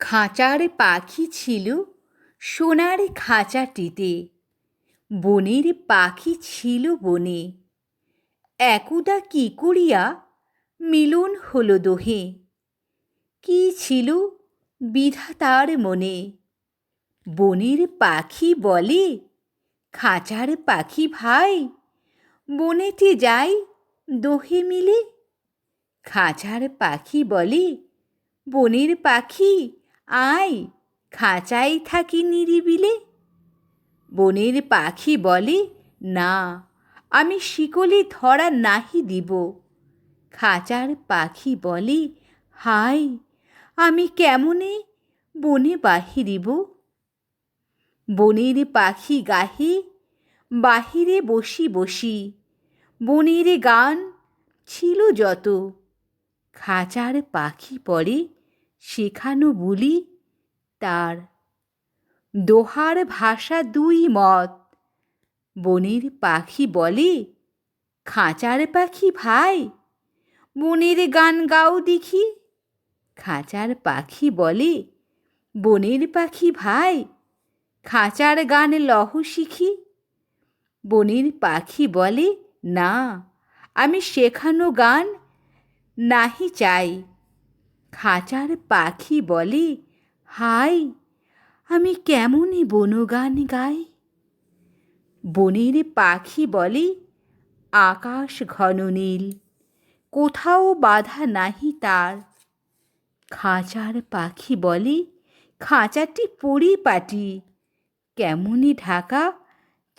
খাঁচার পাখি ছিল সোনার খাঁচাটিতে, বনের পাখি ছিল বনে। একদা কি করিয়া মিলন হলো দোহে, কি ছিল বিধাতার মনে। বনের পাখি বলে, খাঁচার পাখি ভাই, বনেতে যাই দোহে মিলে। খাঁচার পাখি বলে, বনের পাখি আয়, খাঁচায় থাকি নিরিবিলে। বনের পাখি বলে, না, আমি শিকলে ধরা নাহি দিব। খাঁচার পাখি বলে, হায়, আমি কেমনে বনে বাহিরিব। বনের পাখি গাহে বাহিরে বসি বসি, বনের গান ছিল যত। খাঁচার পাখি পরে শেখানো বুলি তার, দোহার ভাষা দুই মত। বনের পাখি বলে, খাঁচার পাখি ভাই, বনের গান গাও দেখি। খাঁচার পাখি বলে, বনের পাখি ভাই, খাঁচার গান লহ শিখি। বনের পাখি বলে, না, আমি শেখানো গান নাহি চাই। খাঁচার পাখি বলে, হায়, আমি কেমনে বনগান গাই। বনের পাখি বলে, আকাশ ঘন নীল, কোথাও বাধা নাহি তার। খাঁচার পাখি বলে, খাঁচাটি পরিপাটি, কেমনে ঢাকা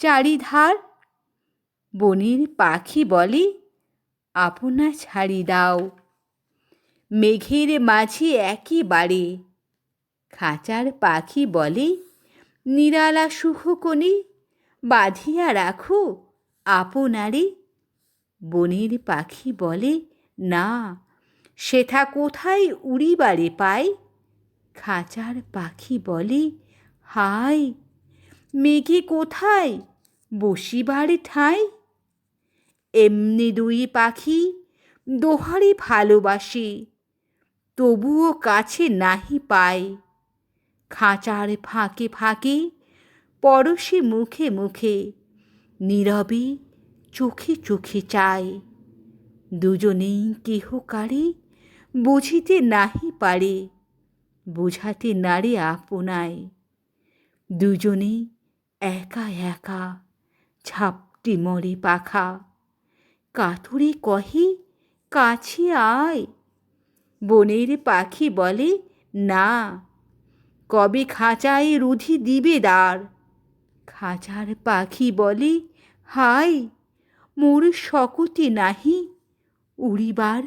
চারিধার। বনের পাখি বলে, আপনা ছাড়ি দাও, মেঘের মাঝে একেবারে। খাঁচার পাখি বলে, নিরালা সুখকণি, বাঁধিয়া রাখো আপনারে। বনের পাখি বলে, না, সেথা কোথায় উড়িবারে পাই। খাঁচার পাখি বলে, হায়, মেঘে কোথায় বসিবার ঠাঁই। এমনি দুই পাখি দোহারে ভালোবাসে, তবুও কাছে নাহি পায়। খাঁচার ফাঁকে ফাঁকে, পরশে মুখে মুখে, নীরবে চোখে চোখে চায়। দুজনেই কেহ কারে বুঝিতে নাহি পারে, বুঝাতে নারে আপনায়। দুজনে একা একা ঝাপটে মরে পাখা, কাতরে কহে, কাছে আয়। বনের পাখি বলে, না, কবে খাঁচায় রুধি দিবে দ্বার। খাঁচার পাখি বলে, হায়, মোর শকতে নাহি উড়িবার